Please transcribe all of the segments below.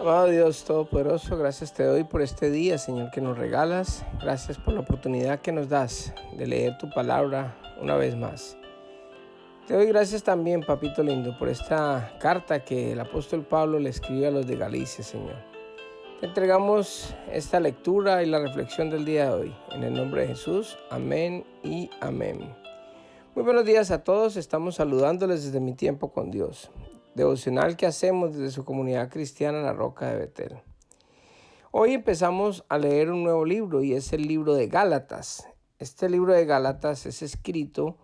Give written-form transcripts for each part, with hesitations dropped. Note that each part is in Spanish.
Amado Dios Todopoderoso, gracias te doy por este día, Señor, que nos regalas. Gracias por la oportunidad que nos das de leer tu palabra una vez más. Te doy gracias también, Papito lindo, por esta carta que el apóstol Pablo le escribió a los de Galicia, Señor. Te entregamos esta lectura y la reflexión del día de hoy. En el nombre de Jesús, amén y amén. Muy buenos días a todos, estamos saludándoles desde Mi Tiempo con Dios, devocional que hacemos desde su comunidad cristiana La Roca de Betel. Hoy empezamos a leer un nuevo libro y es el libro de Gálatas. Este libro de Gálatas es escrito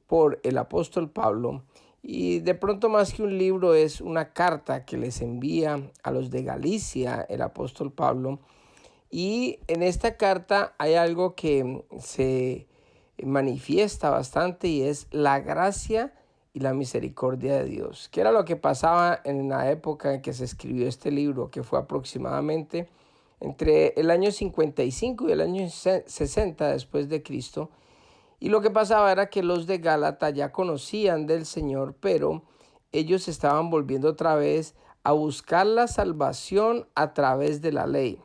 por el apóstol Pablo y de pronto más que un libro es una carta que les envía a los de Galicia el apóstol Pablo. Y en esta carta hay algo que se manifiesta bastante y es la gracia y la misericordia de Dios. ¿Qué era lo que pasaba en la época en que se escribió este libro? Que fue aproximadamente entre el año 55 y el año 60 después de Cristo. Y lo que pasaba era que los de Gálata ya conocían del Señor, pero ellos estaban volviendo otra vez a buscar la salvación a través de la ley.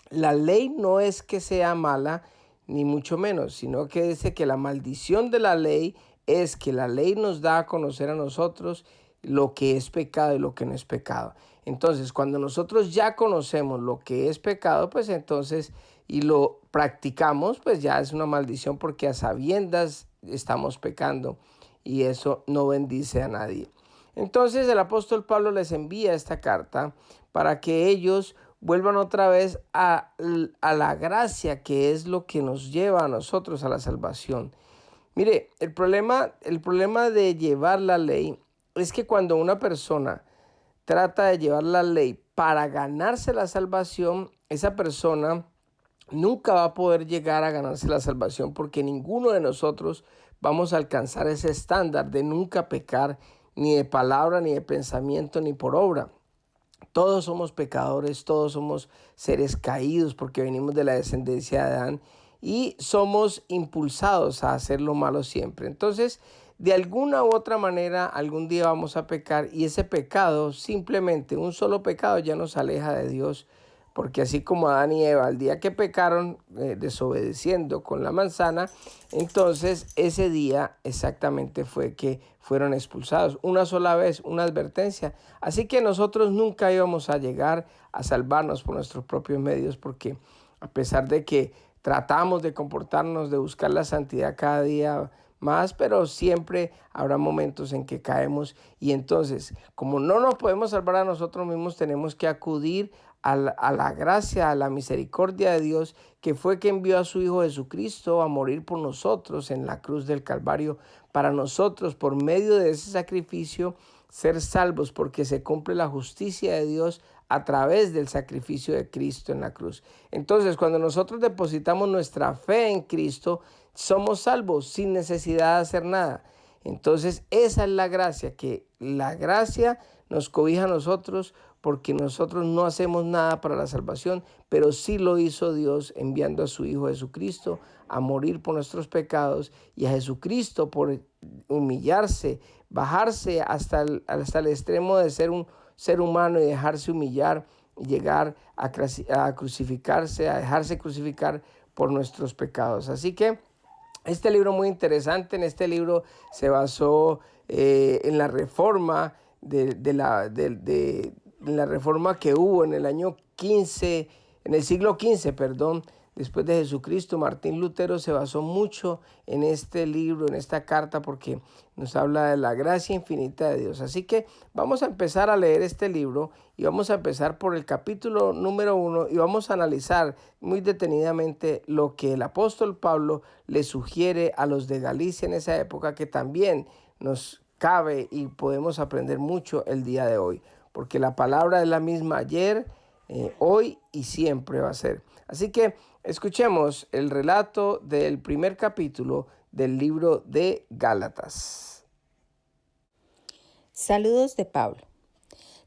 La ley no es que sea mala, ni mucho menos, sino que dice que la maldición de la ley es que la ley nos da a conocer a nosotros lo que es pecado y lo que no es pecado. Entonces, cuando nosotros ya conocemos lo que es pecado, pues entonces, y lo practicamos, pues ya es una maldición porque a sabiendas estamos pecando y eso no bendice a nadie. Entonces el apóstol Pablo les envía esta carta para que ellos vuelvan otra vez a la gracia, que es lo que nos lleva a nosotros a la salvación. Mire, el problema de llevar la ley es que cuando una persona trata de llevar la ley para ganarse la salvación, esa persona nunca va a poder llegar a ganarse la salvación porque ninguno de nosotros vamos a alcanzar ese estándar de nunca pecar ni de palabra, ni de pensamiento, ni por obra. Todos somos pecadores, todos somos seres caídos porque venimos de la descendencia de Adán y somos impulsados a hacer lo malo siempre. Entonces, de alguna u otra manera, algún día vamos a pecar y ese pecado, simplemente un solo pecado ya nos aleja de Dios. Porque así como Adán y Eva, el día que pecaron desobedeciendo con la manzana, entonces ese día exactamente fue que fueron expulsados. Una sola vez, una advertencia. Así que nosotros nunca íbamos a llegar a salvarnos por nuestros propios medios, porque a pesar de que tratamos de comportarnos, de buscar la santidad cada día más, pero siempre habrá momentos en que caemos y entonces, como no nos podemos salvar a nosotros mismos, tenemos que acudir a la gracia, a la misericordia de Dios, que fue que envió a su Hijo Jesucristo a morir por nosotros en la cruz del Calvario, para nosotros, por medio de ese sacrificio, ser salvos, porque se cumple la justicia de Dios a través del sacrificio de Cristo en la cruz. Entonces, cuando nosotros depositamos nuestra fe en Cristo, somos salvos sin necesidad de hacer nada. Entonces, esa es la gracia, que la gracia nos cobija a nosotros porque nosotros no hacemos nada para la salvación, pero sí lo hizo Dios enviando a su Hijo Jesucristo a morir por nuestros pecados y a Jesucristo por humillarse, bajarse hasta el extremo de ser un ser humano y dejarse humillar y llegar a crucificarse, a dejarse crucificar por nuestros pecados. Así que este libro muy interesante. En este libro se basó en la reforma la reforma que hubo en el año 15, en el siglo XV, perdón, después de Jesucristo. Martín Lutero se basó mucho en este libro, en esta carta, porque nos habla de la gracia infinita de Dios. Así que vamos a empezar a leer este libro y vamos a empezar por el capítulo número 1 y vamos a analizar muy detenidamente lo que el apóstol Pablo le sugiere a los de Galicia en esa época, que también nos cabe y podemos aprender mucho el día de hoy, porque la palabra es la misma ayer, hoy y siempre va a ser. Así que escuchemos el relato del primer capítulo del libro de Gálatas. Saludos de Pablo.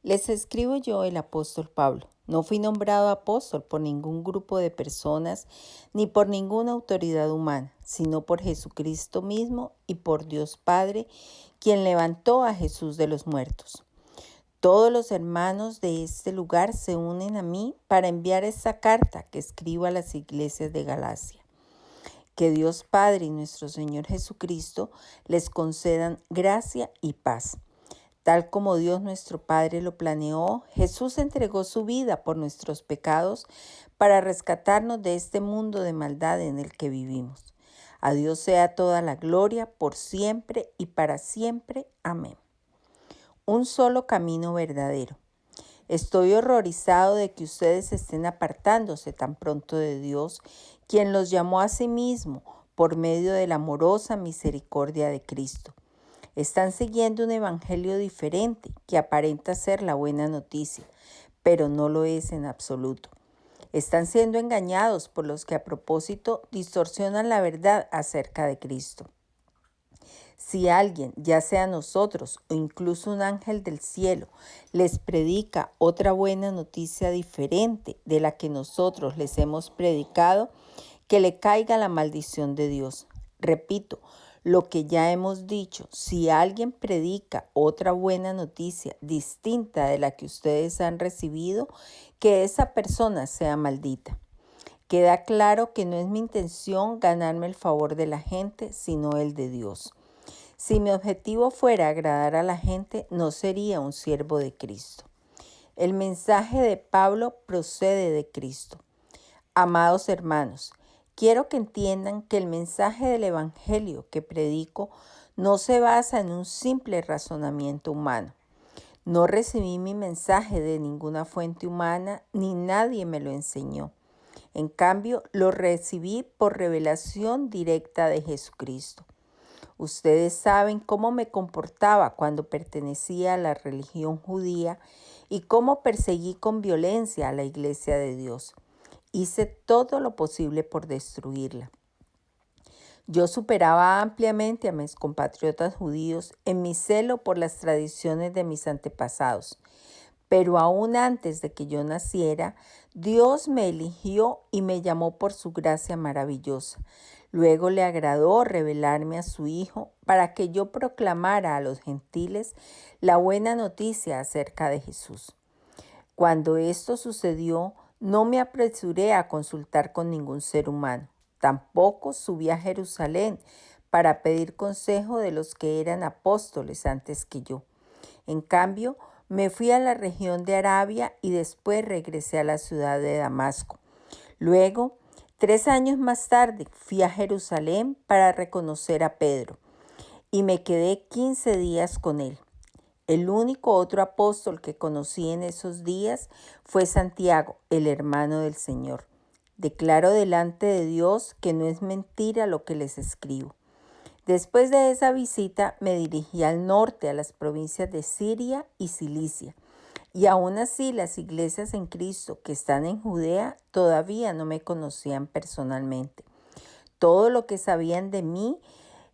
Les escribo yo, el apóstol Pablo. No fui nombrado apóstol por ningún grupo de personas ni por ninguna autoridad humana, sino por Jesucristo mismo y por Dios Padre, quien levantó a Jesús de los muertos. Todos los hermanos de este lugar se unen a mí para enviar esta carta que escribo a las iglesias de Galacia. Que Dios Padre y nuestro Señor Jesucristo les concedan gracia y paz. Tal como Dios nuestro Padre lo planeó, Jesús entregó su vida por nuestros pecados para rescatarnos de este mundo de maldad en el que vivimos. A Dios sea toda la gloria por siempre y para siempre. Amén. Un solo camino verdadero. Estoy horrorizado de que ustedes estén apartándose tan pronto de Dios, quien los llamó a sí mismo por medio de la amorosa misericordia de Cristo. Están siguiendo un evangelio diferente que aparenta ser la buena noticia, pero no lo es en absoluto. Están siendo engañados por los que a propósito distorsionan la verdad acerca de Cristo. Si alguien, ya sea nosotros o incluso un ángel del cielo, les predica otra buena noticia diferente de la que nosotros les hemos predicado, que le caiga la maldición de Dios. Repito, lo que ya hemos dicho, si alguien predica otra buena noticia distinta de la que ustedes han recibido, que esa persona sea maldita. Queda claro que no es mi intención ganarme el favor de la gente, sino el de Dios. Si mi objetivo fuera agradar a la gente, no sería un siervo de Cristo. El mensaje de Pablo procede de Cristo. Amados hermanos, quiero que entiendan que el mensaje del Evangelio que predico no se basa en un simple razonamiento humano. No recibí mi mensaje de ninguna fuente humana, ni nadie me lo enseñó. En cambio, lo recibí por revelación directa de Jesucristo. Ustedes saben cómo me comportaba cuando pertenecía a la religión judía y cómo perseguí con violencia a la iglesia de Dios. Hice todo lo posible por destruirla. Yo superaba ampliamente a mis compatriotas judíos en mi celo por las tradiciones de mis antepasados. Pero aún antes de que yo naciera, Dios me eligió y me llamó por su gracia maravillosa. Luego le agradó revelarme a su Hijo para que yo proclamara a los gentiles la buena noticia acerca de Jesús. Cuando esto sucedió, no me apresuré a consultar con ningún ser humano. Tampoco subí a Jerusalén para pedir consejo de los que eran apóstoles antes que yo. En cambio, me fui a la región de Arabia y después regresé a la ciudad de Damasco. Luego, 3 años más tarde, fui a Jerusalén para reconocer a Pedro y me quedé 15 días con él. El único otro apóstol que conocí en esos días fue Santiago, el hermano del Señor. Declaro delante de Dios que no es mentira lo que les escribo. Después de esa visita me dirigí al norte, a las provincias de Siria y Cilicia. Y aún así las iglesias en Cristo que están en Judea todavía no me conocían personalmente. Todo lo que sabían de mí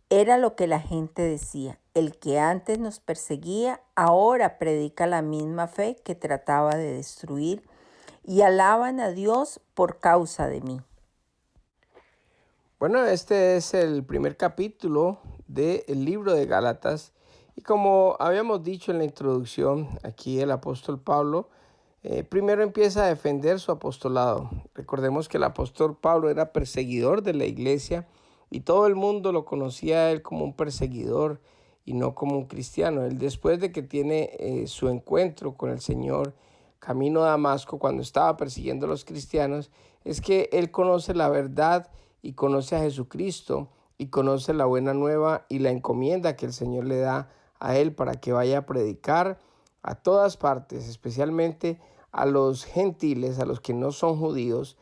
era lo que la gente decía. El que antes nos perseguía ahora predica la misma fe que trataba de destruir y alaban a Dios por causa de mí. Bueno, este es el primer capítulo del libro de Gálatas y como habíamos dicho en la introducción, aquí el apóstol Pablo primero empieza a defender su apostolado. Recordemos que el apóstol Pablo era perseguidor de la iglesia y todo el mundo lo conocía a él como un perseguidor y no como un cristiano. Él, después de que tiene su encuentro con el Señor camino a Damasco, cuando estaba persiguiendo a los cristianos, es que él conoce la verdad y conoce a Jesucristo y conoce la buena nueva y la encomienda que el Señor le da a él para que vaya a predicar a todas partes, especialmente a los gentiles, a los que no son judíos,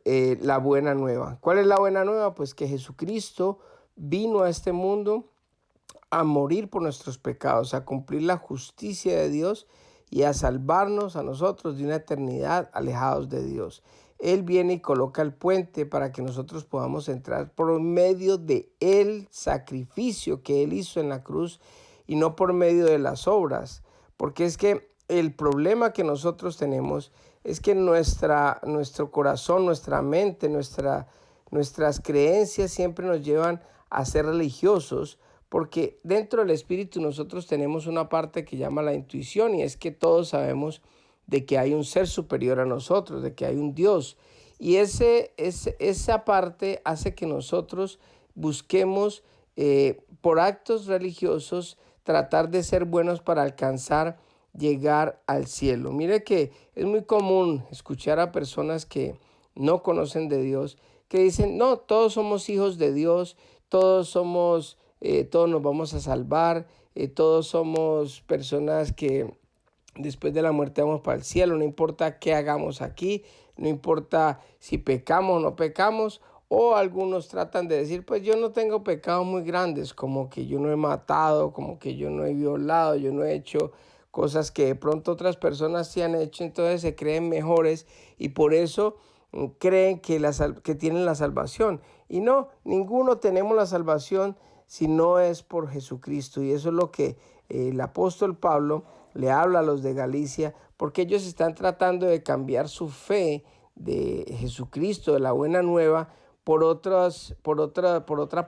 la buena nueva. ¿Cuál es la buena nueva? Pues que Jesucristo vino a este mundo a morir por nuestros pecados, a cumplir la justicia de Dios y a salvarnos a nosotros de una eternidad alejados de Dios. Él viene y coloca el puente para que nosotros podamos entrar por medio de el sacrificio que Él hizo en la cruz y no por medio de las obras. Porque es que el problema que nosotros tenemos es que nuestro corazón, nuestra mente, nuestras creencias siempre nos llevan a ser religiosos porque dentro del espíritu nosotros tenemos una parte que llama la intuición, y es que todos sabemos de que hay un ser superior a nosotros, de que hay un Dios. Y esa parte hace que nosotros busquemos por actos religiosos tratar de ser buenos para alcanzar llegar al cielo. Mire que es muy común escuchar a personas que no conocen de Dios, que dicen, no, todos somos hijos de Dios, todos nos vamos a salvar, todos somos personas que después de la muerte vamos para el cielo, no importa qué hagamos aquí, no importa si pecamos o no pecamos. O algunos tratan de decir, pues yo no tengo pecados muy grandes, como que yo no he matado, como que yo no he violado, yo no he hecho cosas que de pronto otras personas sí han hecho, entonces se creen mejores y por eso creen que tienen la salvación. Y no, ninguno tenemos la salvación si no es por Jesucristo. Y eso es lo que el apóstol Pablo le habla a los de Galicia, porque ellos están tratando de cambiar su fe de Jesucristo, de la buena nueva, por otra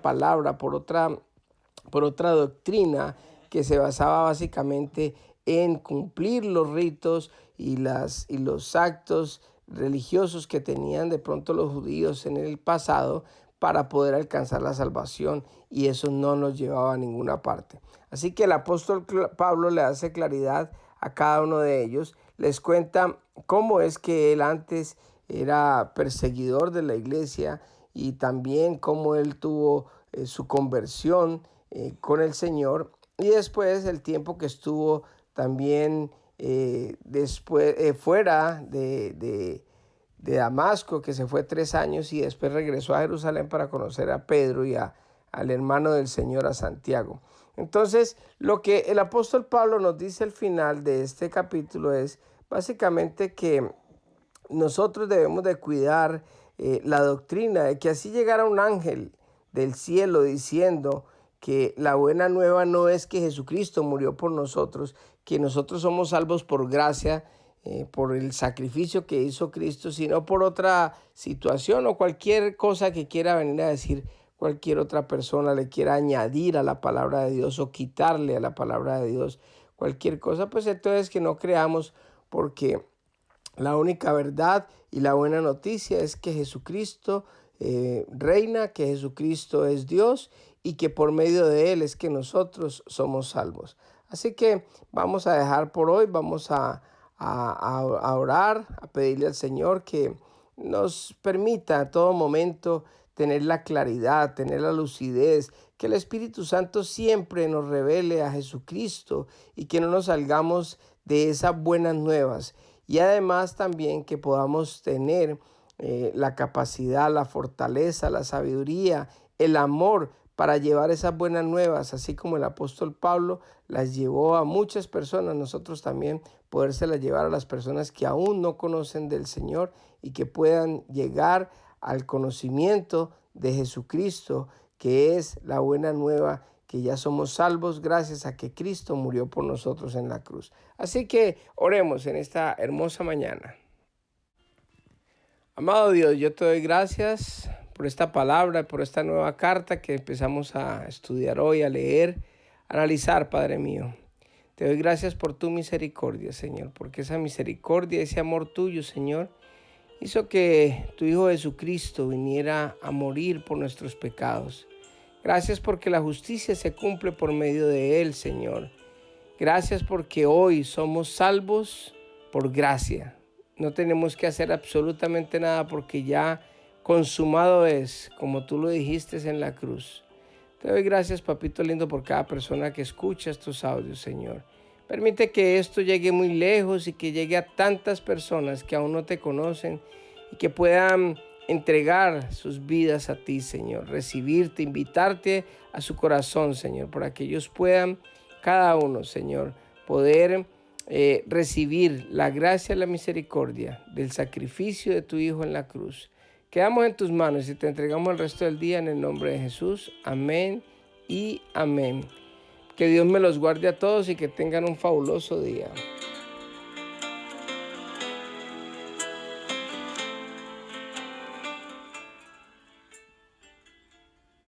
palabra, por otra doctrina que se basaba básicamente en cumplir los ritos y los actos religiosos que tenían de pronto los judíos en el pasado para poder alcanzar la salvación, y eso no nos llevaba a ninguna parte. Así que el apóstol Pablo le hace claridad a cada uno de ellos, les cuenta cómo es que él antes era perseguidor de la iglesia y también cómo él tuvo su conversión con el Señor, y después el tiempo que estuvo también fuera de Damasco, que se fue 3 años y después regresó a Jerusalén para conocer a Pedro y al hermano del Señor, a Santiago. Entonces, lo que el apóstol Pablo nos dice al final de este capítulo es básicamente que nosotros debemos de cuidar la doctrina de que así llegara un ángel del cielo diciendo que la buena nueva no es que Jesucristo murió por nosotros, que nosotros somos salvos por gracia, por el sacrificio que hizo Cristo, sino por otra situación o cualquier cosa que quiera venir a decir cualquier otra persona, le quiera añadir a la palabra de Dios o quitarle a la palabra de Dios cualquier cosa, pues entonces que no creamos, porque la única verdad y la buena noticia es que Jesucristo reina, que Jesucristo es Dios y que por medio de Él es que nosotros somos salvos. Así que vamos a dejar por hoy, vamos a orar, a pedirle al Señor que nos permita a todo momento tener la claridad, tener la lucidez, que el Espíritu Santo siempre nos revele a Jesucristo y que no nos salgamos de esas buenas nuevas. Y además también que podamos tener la capacidad, la fortaleza, la sabiduría, el amor para llevar esas buenas nuevas, así como el apóstol Pablo las llevó a muchas personas, nosotros también podérselas llevar a las personas que aún no conocen del Señor y que puedan llegar al conocimiento de Jesucristo, que es la buena nueva, que ya somos salvos gracias a que Cristo murió por nosotros en la cruz. Así que oremos en esta hermosa mañana. Amado Dios, yo te doy gracias por esta palabra, por esta nueva carta que empezamos a estudiar hoy, a leer, a analizar, Padre mío. Te doy gracias por tu misericordia, Señor, porque esa misericordia, ese amor tuyo, Señor, hizo que tu Hijo Jesucristo viniera a morir por nuestros pecados. Gracias porque la justicia se cumple por medio de Él, Señor. Gracias porque hoy somos salvos por gracia. No tenemos que hacer absolutamente nada porque ya consumado es, como tú lo dijiste en la cruz. Te doy gracias, papito lindo, por cada persona que escucha estos audios, Señor. Permite que esto llegue muy lejos y que llegue a tantas personas que aún no te conocen y que puedan entregar sus vidas a ti, Señor. Recibirte, invitarte a su corazón, Señor, para que ellos puedan, cada uno, Señor, poder recibir la gracia y la misericordia del sacrificio de tu Hijo en la cruz. Quedamos en tus manos y te entregamos el resto del día en el nombre de Jesús. Amén y amén. Que Dios me los guarde a todos y que tengan un fabuloso día.